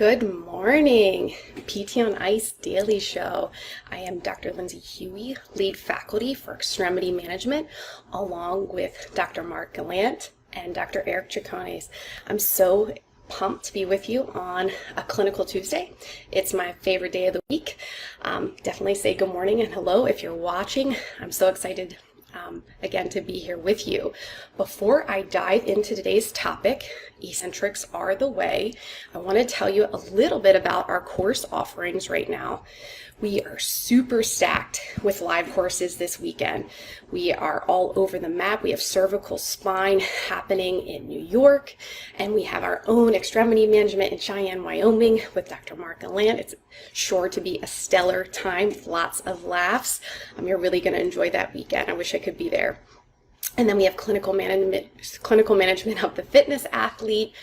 Good morning, PT on Ice Daily Show. I am Dr. Lindsay Huey, lead faculty for extremity management, along with Dr. Mark Gallant and Dr. Eric Chacones. I'm so pumped to be with you on a clinical Tuesday. It's my favorite day of the week. Definitely say good morning and hello if you're watching. I'm so excited again to be here with you. Before I dive into today's topic, eccentrics are the way, I want to tell you a little bit about our course offerings right now. We are super stacked with live courses this weekend. We are all over the map. We have cervical spine happening in New York, and we have our own extremity management in Cheyenne, Wyoming with Dr. Mark Gallant. It's sure to be a stellar time with lots of laughs. You're really going to enjoy that weekend. I wish I could be there. And then we have clinical management of the fitness athlete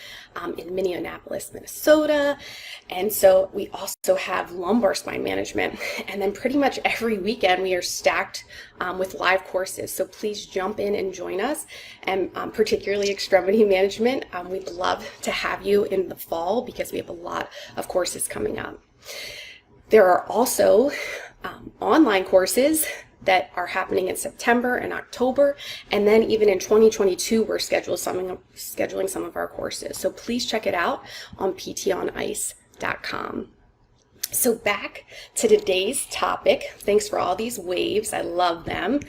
in Minneapolis, Minnesota. And so we also have lumbar spine management. And then pretty much every weekend we are stacked with live courses. So please jump in and join us. And particularly extremity management, we'd love to have you in the fall because we have a lot of courses coming up. There are also online courses that are happening in September and October, and then even in 2022 we're scheduling some of our courses. So please check it out on ptonice.com. So back to today's topic. Thanks for all these waves. I love them.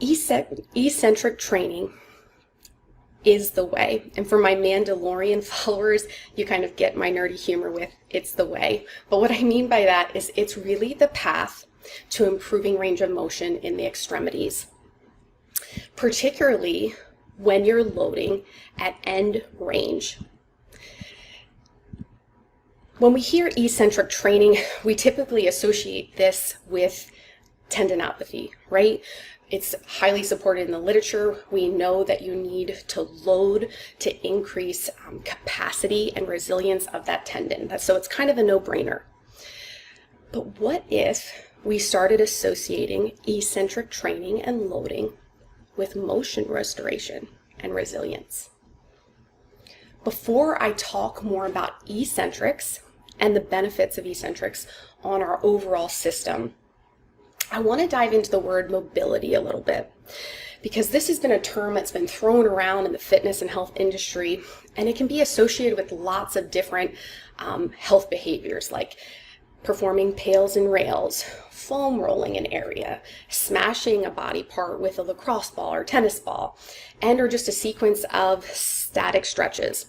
Eccentric training is the way. And for my Mandalorian followers, you kind of get my nerdy humor with it's the way. But what I mean by that is it's really the path to improving range of motion in the extremities, particularly when you're loading at end range. When we hear eccentric training, we typically associate this with tendinopathy, right? It's highly supported in the literature. We know that you need to load to increase capacity and resilience of that tendon. So it's kind of a no-brainer. But what if we started associating eccentric training and loading with motion restoration and resilience? Before I talk more about eccentrics and the benefits of eccentrics on our overall system, I want to dive into the word mobility a little bit, because this has been a term that's been thrown around in the fitness and health industry, and it can be associated with lots of different health behaviors like performing pails and rails, foam rolling an area, smashing a body part with a lacrosse ball or tennis ball, and or just a sequence of static stretches.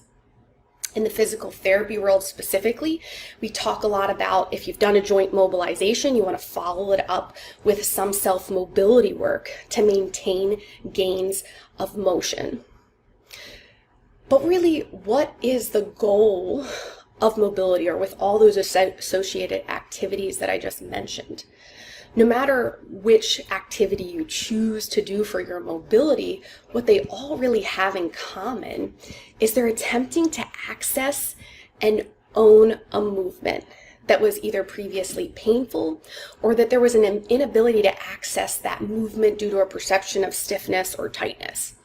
In the physical therapy world specifically, we talk a lot about if you've done a joint mobilization, you want to follow it up with some self-mobility work to maintain gains of motion. But really, what is the goal of mobility, or with all those associated activities that I just mentioned? No matter which activity you choose to do for your mobility, what they all really have in common is they're attempting to access and own a movement that was either previously painful or that there was an inability to access that movement due to a perception of stiffness or tightness.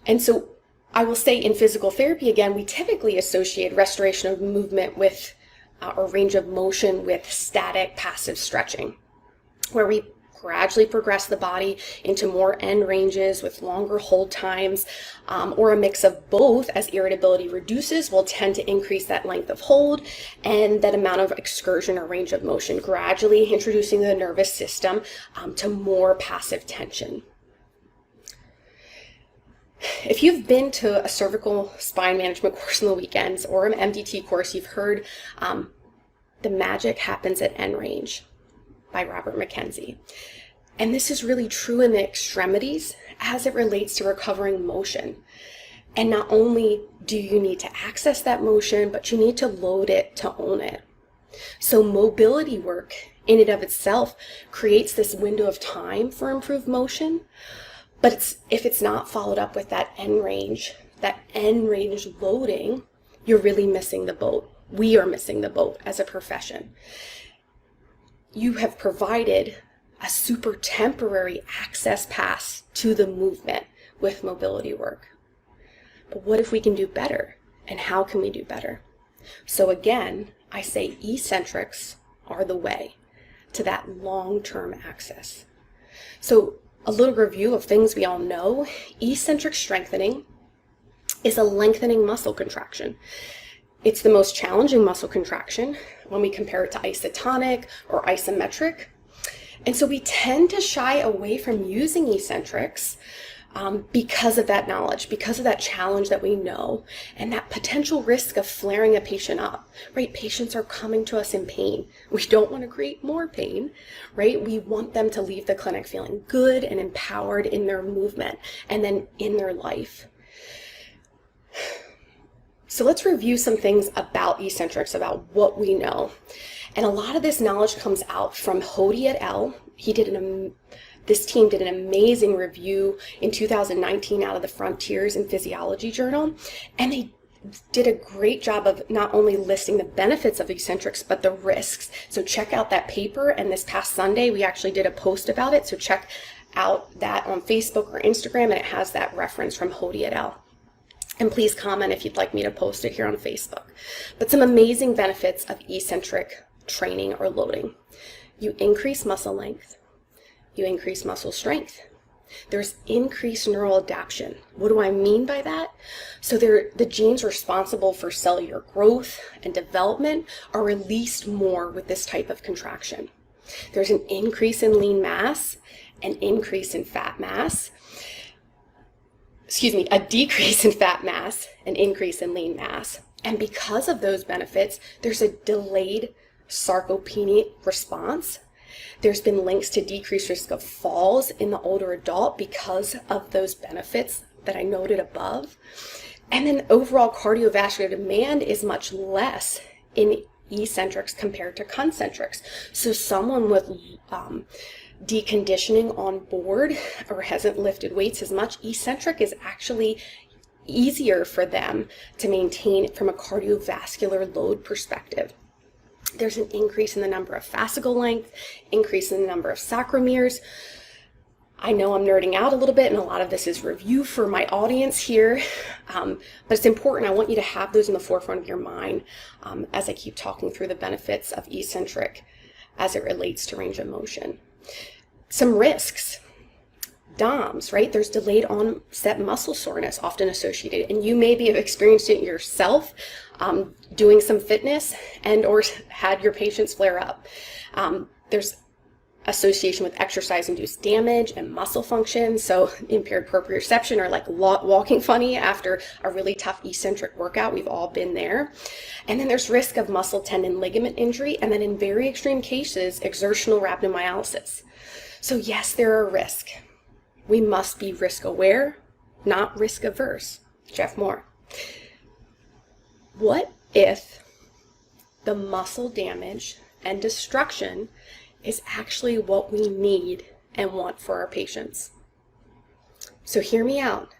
And so I will say in physical therapy, again, we typically associate restoration of movement with or range of motion with static passive stretching, where we gradually progress the body into more end ranges with longer hold times, or a mix of both. As irritability reduces, we'll tend to increase that length of hold and that amount of excursion or range of motion, gradually introducing the nervous system to more passive tension. If you've been to a cervical spine management course on the weekends or an MDT course, you've heard the magic happens at end range by Robert McKenzie. And this is really true in the extremities as it relates to recovering motion. And not only do you need to access that motion, but you need to load it to own it. So mobility work in and of itself creates this window of time for improved motion. But if it's not followed up with that end range loading, you're really missing the boat. We are missing the boat as a profession. You have provided a super temporary access pass to the movement with mobility work. But what if we can do better? And how can we do better? So again, I say eccentrics are the way to that long-term access. So a little review of things we all know. Eccentric strengthening is a lengthening muscle contraction. It's the most challenging muscle contraction when we compare it to isotonic or isometric. And so we tend to shy away from using eccentrics because of that knowledge, because of that challenge that we know, and that potential risk of flaring a patient up, right? Patients are coming to us in pain. We don't want to create more pain, right? We want them to leave the clinic feeling good and empowered in their movement and then in their life. So let's review some things about eccentrics, about what we know. And a lot of this knowledge comes out from Hody et al. This team did an amazing review in 2019 out of the Frontiers in Physiology journal, and they did a great job of not only listing the benefits of eccentrics, but the risks. So check out that paper, and this past Sunday, we actually did a post about it, so check out that on Facebook or Instagram, and it has that reference from Hody et al. And please comment if you'd like me to post it here on Facebook. But some amazing benefits of eccentric training or loading. You increase muscle length. You increase muscle strength. There's increased neural adaptation. What do I mean by that? So the genes responsible for cellular growth and development are released more with this type of contraction. There's an increase in lean mass, an increase in fat mass, a decrease in fat mass, an increase in lean mass. And because of those benefits, there's a delayed sarcopenic response. There's been links to decreased risk of falls in the older adult because of those benefits that I noted above. And then overall cardiovascular demand is much less in eccentrics compared to concentrics. So someone with deconditioning on board or hasn't lifted weights as much, eccentric is actually easier for them to maintain from a cardiovascular load perspective. There's an increase in the number of fascicle length, increase in the number of sarcomeres. I know I'm nerding out a little bit, and a lot of this is review for my audience here, but it's important. I want you to have those in the forefront of your mind as I keep talking through the benefits of eccentric as it relates to range of motion. Some risks. DOMS, right? There's delayed onset muscle soreness often associated, and you maybe have experienced it yourself doing some fitness and or had your patients flare up. There's association with exercise-induced damage and muscle function, so impaired proprioception or like walking funny after a really tough eccentric workout. We've all been there. And then there's risk of muscle tendon ligament injury, and then in very extreme cases, exertional rhabdomyolysis. So yes, there are risks. We must be risk aware, not risk averse. Jeff Moore. What if the muscle damage and destruction is actually what we need and want for our patients? So hear me out.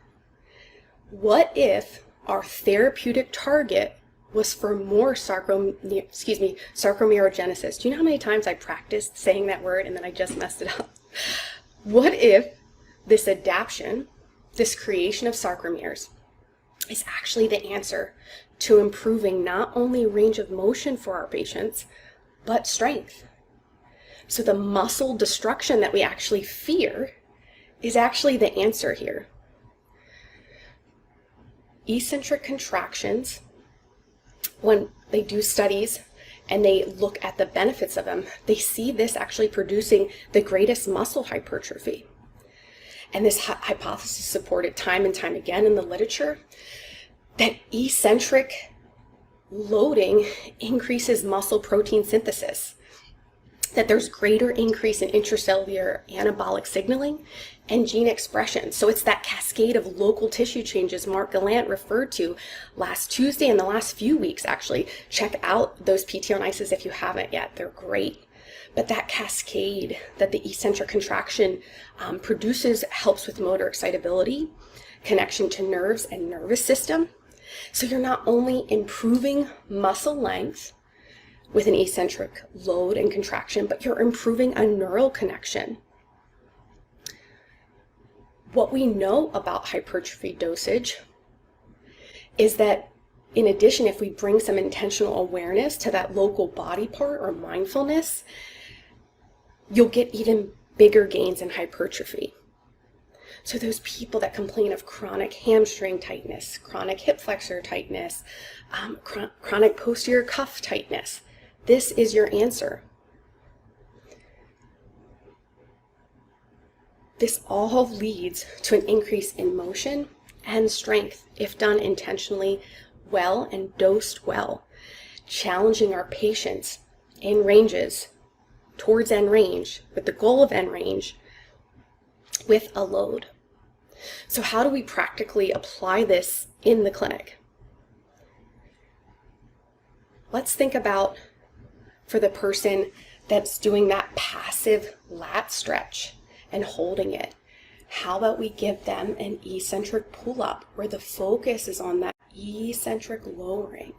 What if our therapeutic target was for more sarcomerogenesis? Do you know how many times I practiced saying that word and then I just messed it up? What if this adaptation, this creation of sarcomeres, is actually the answer to improving not only range of motion for our patients, but strength? So the muscle destruction that we actually fear is actually the answer here. Eccentric contractions, when they do studies and they look at the benefits of them, they see this actually producing the greatest muscle hypertrophy. And this hypothesis is supported time and time again in the literature, that eccentric loading increases muscle protein synthesis, that there's greater increase in intracellular anabolic signaling and gene expression. So it's that cascade of local tissue changes Mark Gallant referred to last Tuesday and the last few weeks, actually. Check out those PT on Ices if you haven't yet. They're great. But that cascade that the eccentric contraction produces helps with motor excitability, connection to nerves and nervous system. So you're not only improving muscle length with an eccentric load and contraction, but you're improving a neural connection. What we know about hypertrophy dosage is that in addition, if we bring some intentional awareness to that local body part or mindfulness, you'll get even bigger gains in hypertrophy. So those people that complain of chronic hamstring tightness, chronic hip flexor tightness, chronic posterior cuff tightness, this is your answer. This all leads to an increase in motion and strength if done intentionally well and dosed well, challenging our patients in ranges towards end range with the goal of end range with a load. So how do we practically apply this in the clinic? Let's think about for the person that's doing that passive lat stretch and holding it. How about we give them an eccentric pull-up where the focus is on that eccentric lowering?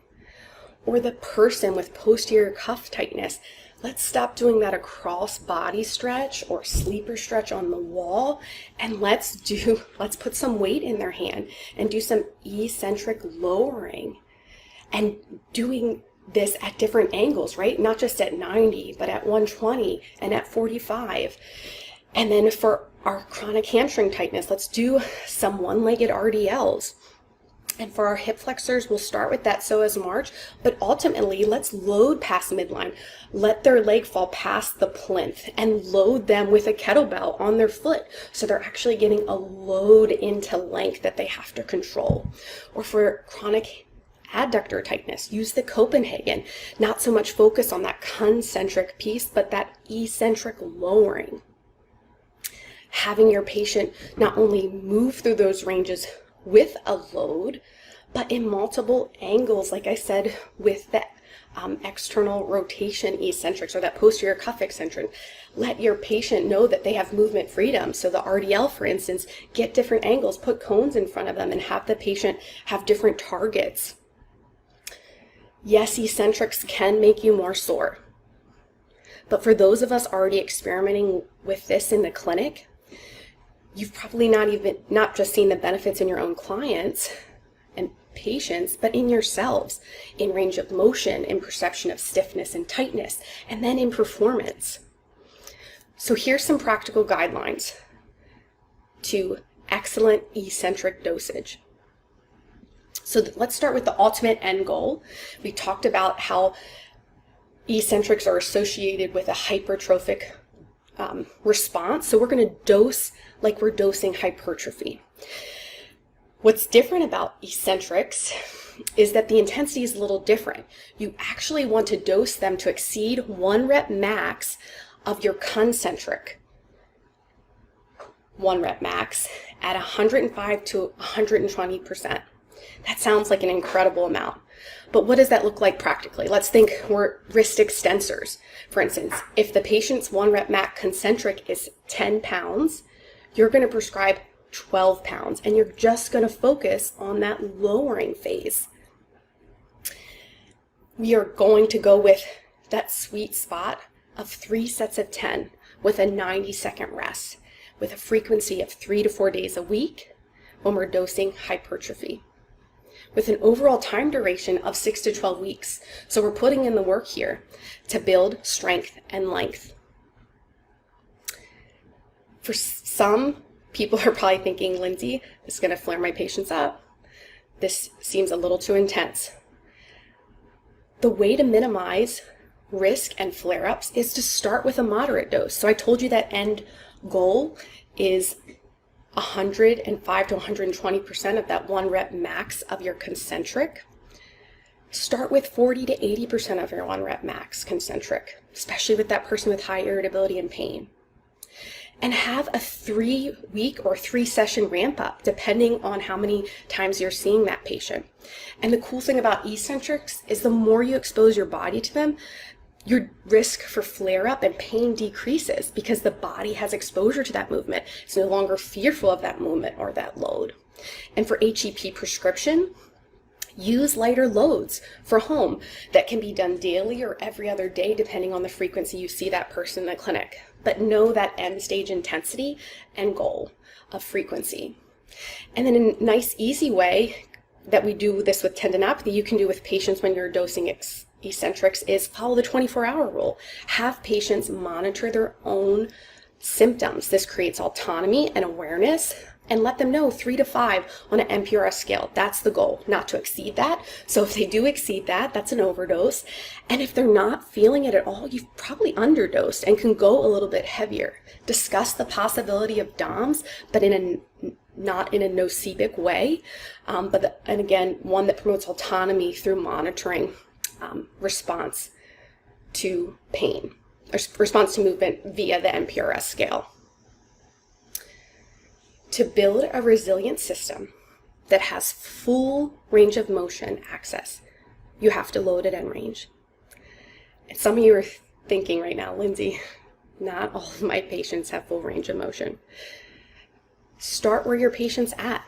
Or the person with posterior cuff tightness, let's stop doing that across body stretch or sleeper stretch on the wall, and let's put some weight in their hand and do some eccentric lowering, and doing this at different angles, right? Not just at 90, but at 120 and at 45. And then for our chronic hamstring tightness, let's do some one-legged RDLs. And for our hip flexors, we'll start with that psoas march, but ultimately let's load past midline. Let their leg fall past the plinth and load them with a kettlebell on their foot. So they're actually getting a load into length that they have to control. Or for chronic adductor tightness, use the Copenhagen. Not so much focus on that concentric piece, but that eccentric lowering. Having your patient not only move through those ranges with a load, but in multiple angles, like I said, with that external rotation eccentrics or that posterior cuff eccentric. Let your patient know that they have movement freedom. So the RDL, for instance, get different angles, put cones in front of them, and have the patient have different targets. Yes, eccentrics can make you more sore. But for those of us already experimenting with this in the clinic, you've probably not just seen the benefits in your own clients and patients, but in yourselves, in range of motion, in perception of stiffness and tightness, and then in performance. So here's some practical guidelines to excellent eccentric dosage. So let's start with the ultimate end goal. We talked about how eccentrics are associated with a hypertrophic response. So we're going to dose like we're dosing hypertrophy. What's different about eccentrics is that the intensity is a little different. You actually want to dose them to exceed 1 rep max of your concentric 1 rep max at 105 to 120%. That sounds like an incredible amount. But what does that look like practically? Let's think we're wrist extensors. For instance, if the patient's 1 rep max concentric is 10 pounds, you're going to prescribe 12 pounds, and you're just going to focus on that lowering phase. We are going to go with that sweet spot of 3 sets of 10 with a 90-second rest, with a frequency of 3 to 4 days a week when we're dosing hypertrophy, with an overall time duration of 6 to 12 weeks. So we're putting in the work here to build strength and length. For some people are probably thinking, Lindsay, this is going to flare my patients up. This seems a little too intense. The way to minimize risk and flare-ups is to start with a moderate dose. So I told you that end goal is 105 to 120% of that 1 rep max of your concentric. Start with 40 to 80% of your 1 rep max concentric, especially with that person with high irritability and pain. And have a 3-week or 3-session ramp up, depending on how many times you're seeing that patient. And the cool thing about eccentrics is the more you expose your body to them, your risk for flare-up and pain decreases because the body has exposure to that movement. It's no longer fearful of that movement or that load. And for HEP prescription, use lighter loads for home that can be done daily or every other day, depending on the frequency you see that person in the clinic. But know that end stage intensity and goal of frequency. And then in a nice, easy way, that we do this with tendinopathy, you can do with patients when you're dosing eccentrics is follow the 24-hour rule. Have patients monitor their own symptoms. This creates autonomy and awareness, and let them know 3 to 5 on an MPRS scale. That's the goal, not to exceed that. So if they do exceed that, that's an overdose. And if they're not feeling it at all, you've probably underdosed and can go a little bit heavier. Discuss the possibility of DOMS, but not in a nocivic way, and again, one that promotes autonomy through monitoring response to pain, or response to movement via the MPRS scale. To build a resilient system that has full range of motion access, you have to load at end range. And some of you are thinking right now, Lindsay, not all of my patients have full range of motion. Start where your patient's at,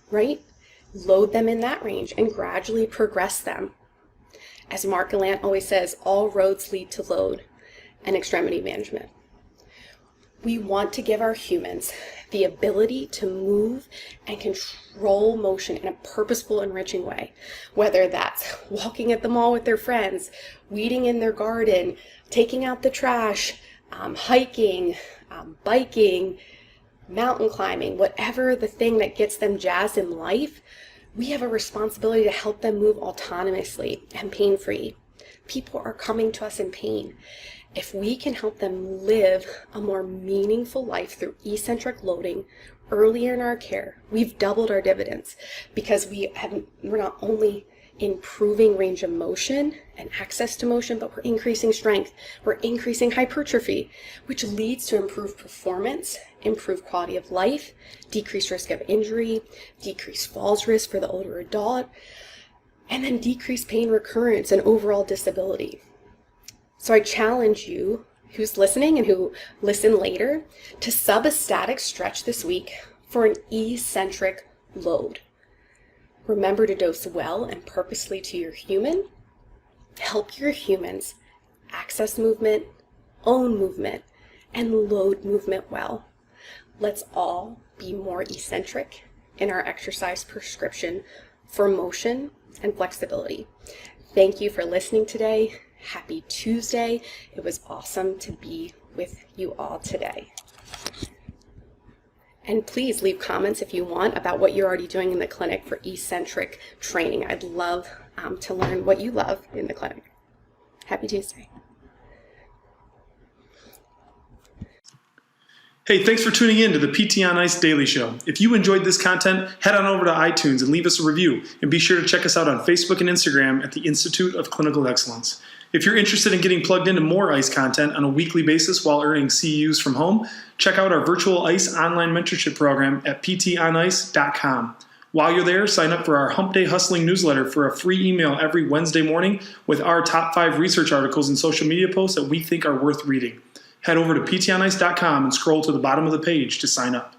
right? Load them in that range and gradually progress them. As Mark Gallant always says, all roads lead to load and extremity management. We want to give our humans the ability to move and control motion in a purposeful, enriching way, whether that's walking at the mall with their friends, weeding in their garden, taking out the trash, hiking, biking, mountain climbing, whatever the thing that gets them jazzed in life. We have a responsibility to help them move autonomously and pain-free. People are coming to us in pain. If we can help them live a more meaningful life through eccentric loading earlier in our care, we've doubled our dividends, because we're not only improving range of motion and access to motion, but we're increasing strength, we're increasing hypertrophy, which leads to improved performance, improved quality of life, decreased risk of injury, decreased falls risk for the older adult, and then decreased pain recurrence and overall disability. So I challenge you, who's listening and who listen later, to sub a static stretch this week for an eccentric load. Remember to dose well and purposely to your human. Help your humans access movement, own movement, and load movement well. Let's all be more eccentric in our exercise prescription for motion and flexibility. Thank you for listening today. Happy Tuesday. It was awesome to be with you all today. And please leave comments if you want about what you're already doing in the clinic for eccentric training. I'd love to learn what you love in the clinic. Happy Tuesday. Hey, thanks for tuning in to the PT on Ice Daily Show. If you enjoyed this content, head on over to iTunes and leave us a review. And be sure to check us out on Facebook and Instagram at the Institute of Clinical Excellence. If you're interested in getting plugged into more ICE content on a weekly basis while earning CEUs from home, check out our virtual ICE online mentorship program at ptonice.com. While you're there, sign up for our Hump Day Hustling newsletter for a free email every Wednesday morning with our top 5 research articles and social media posts that we think are worth reading. Head over to ptonice.com and scroll to the bottom of the page to sign up.